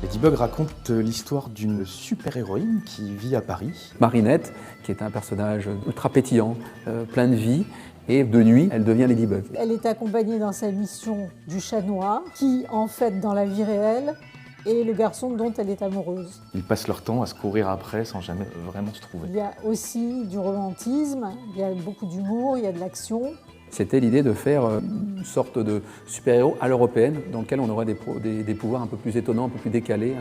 Ladybug raconte l'histoire d'une super-héroïne qui vit à Paris. Marinette, qui est un personnage ultra pétillant, plein de vie, et de nuit, elle devient Ladybug. Elle est accompagnée dans sa mission du chat noir, qui en fait dans la vie réelle est le garçon dont elle est amoureuse. Ils passent leur temps à se courir après sans jamais vraiment se trouver. Il y a aussi du romantisme, il y a beaucoup d'humour, il y a de l'action. C'était l'idée de faire une sorte de super-héros à l'européenne, dans lequel on aurait des pouvoirs un peu plus étonnants, un peu plus décalés.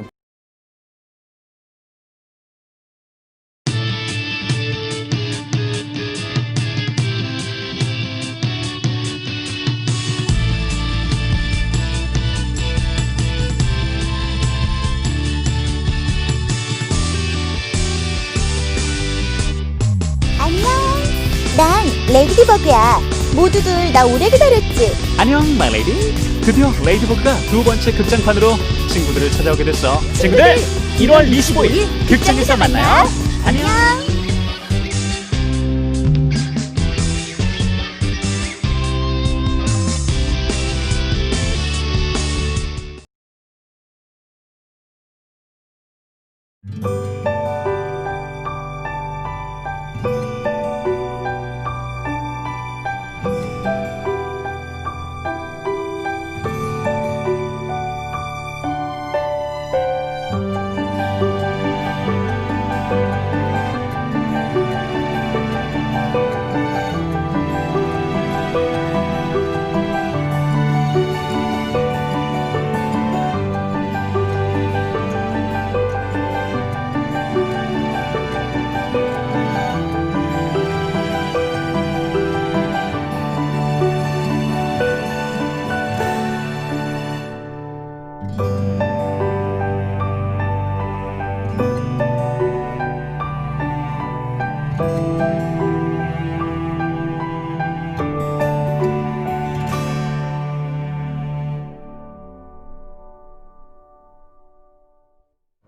안녕. 난 레이디버그야. 모두들 나 오래 기다렸지? 안녕 마이레이디. 드디어 레이디버그가 두 번째 극장판으로 친구들을 찾아오게 됐어. 친구들 1월 25일 극장에서 만나요. 안녕.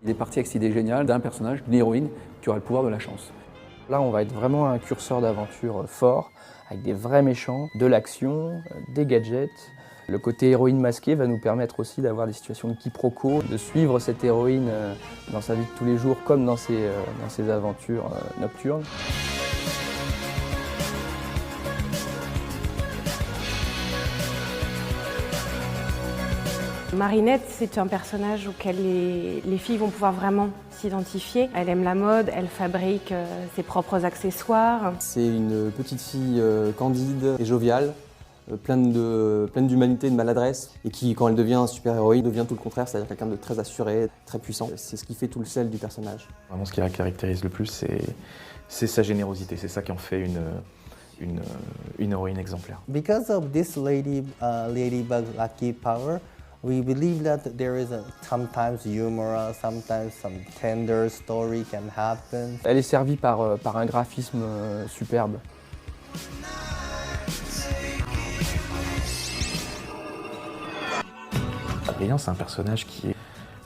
Il est parti avec cette idée géniale d'un personnage, d'une héroïne, qui aura le pouvoir de la chance. Là, on va être vraiment un curseur d'aventure fort, avec des vrais méchants, de l'action, des gadgets. Le côté héroïne masquée va nous permettre aussi d'avoir des situations de quiproquo, de suivre cette héroïne dans sa vie de tous les jours comme dans ses aventures nocturnes. Marinette, c'est un personnage auquel les filles vont pouvoir vraiment s'identifier. Elle aime la mode, elle fabrique ses propres accessoires. C'est une petite fille candide et joviale, pleine d'humanité et de maladresse, et qui, quand elle devient un super-héroïne, devient tout le contraire, c'est-à-dire quelqu'un de très assuré, très puissant. C'est ce qui fait tout le sel du personnage. Vraiment, ce qui la caractérise le plus, c'est sa générosité. C'est ça qui en fait une héroïne exemplaire. Because of this ladybug lucky power, we believe that there is sometimes humor, sometimes some tender story can happen. Elle est servie par un graphisme superbe. Adrien, c'est un personnage qui est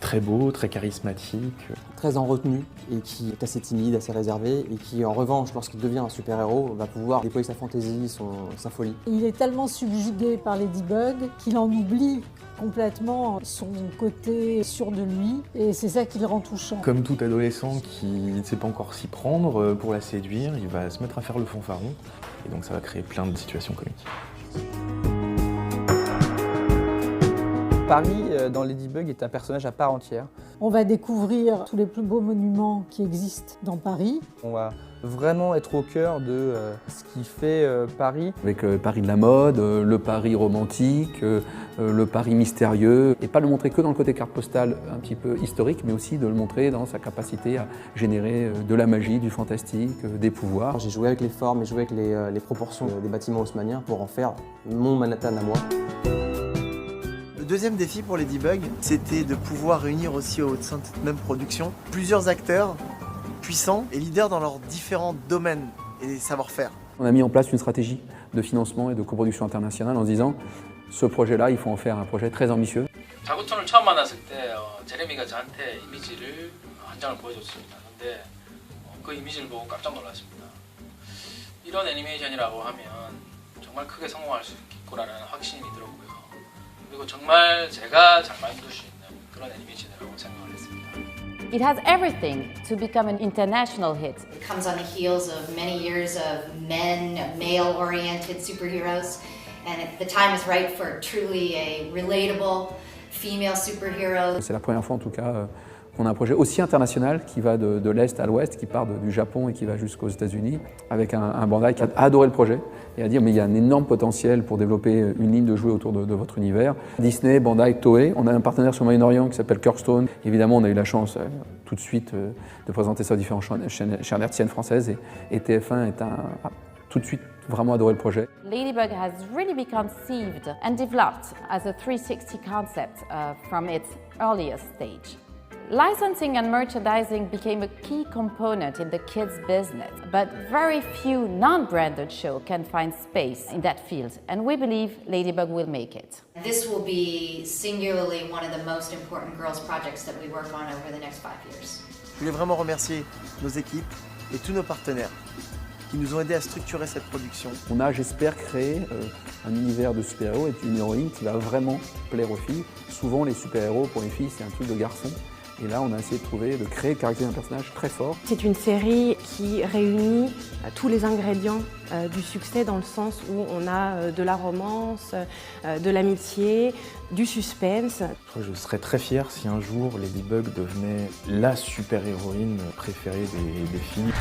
très beau, très charismatique. Très en retenue et qui est assez timide, assez réservé et qui en revanche, lorsqu'il devient un super-héros, va pouvoir déployer sa fantaisie, sa folie. Il est tellement subjugué par Ladybug qu'il en oublie complètement son côté sûr de lui et c'est ça qui le rend touchant. Comme tout adolescent qui ne sait pas encore s'y prendre pour la séduire, il va se mettre à faire le fanfaron et donc ça va créer plein de situations comiques. Paris, dans Ladybug, est un personnage à part entière. On va découvrir tous les plus beaux monuments qui existent dans Paris. On va vraiment être au cœur de ce qui fait Paris. Avec le Paris de la mode, le Paris romantique, le Paris mystérieux. Et pas le montrer que dans le côté carte postale un petit peu historique, mais aussi de le montrer dans sa capacité à générer de la magie, du fantastique, des pouvoirs. J'ai joué avec les formes et joué avec les proportions des bâtiments haussmanniens pour en faire mon Manhattan à moi. Le deuxième défi pour Ladybug, c'était de pouvoir réunir aussi au sein de cette même production plusieurs acteurs puissants et leaders dans leurs différents domaines et savoir-faire. On a mis en place une stratégie de financement et de coproduction internationale en se disant ce projet-là, il faut en faire un projet très ambitieux. 자구촌을 처음 만났을 때 제레미가 저한테 이미지를 한 장을 보여줬습니다. 근데 그 이미지를 보고 깜짝 놀랐습니다. 이런 애니메이션이라고 하면 정말 크게 성공할 수 있겠구나라는 확신이 들었고요. 그리고 정말 제가 잘 만들 수 있는 그런 애니메이션이라고 생각합니다. It has everything to become an international hit. It comes on the heels of many years of male-oriented superheroes, and the time is right for truly a relatable female superhero. C'est la première fois en tout cas qu'on a un projet aussi international qui va de l'Est à l'Ouest, qui part du Japon et qui va jusqu'aux États-Unis, avec un Bandai qui a adoré le projet et a dit mais il y a un énorme potentiel pour développer une ligne de jouets autour de votre univers. Disney, Bandai, Toei, on a un partenaire sur Moyen-Orient qui s'appelle Kirkstone. Évidemment, on a eu la chance tout de suite de présenter ça aux différentes chaînes hertziennes françaises et TF1 a tout de suite vraiment adoré le projet. Ladybug has really been conceived and developed as a 360 concept from its earliest stage. Licensing and merchandising became a key component in the kids' business, but very few non-branded shows can find space in that field, and we believe Ladybug will make it. This will be singularly one of the most important girls projects that we work on over the next 5 years. Je voulais vraiment remercier nos équipes et tous nos partenaires qui nous ont aidés à structurer cette production. On a, j'espère, créé un univers de super-héros et d'une héroïne qui va vraiment plaire aux filles. Souvent, les super-héros, pour les filles, c'est un truc de garçon. Et là, on a essayé de créer le caractère d'un personnage très fort. C'est une série qui réunit tous les ingrédients du succès dans le sens où on a de la romance, de l'amitié, du suspense. Je serais très fier si un jour Ladybug devenait la super-héroïne préférée des filles.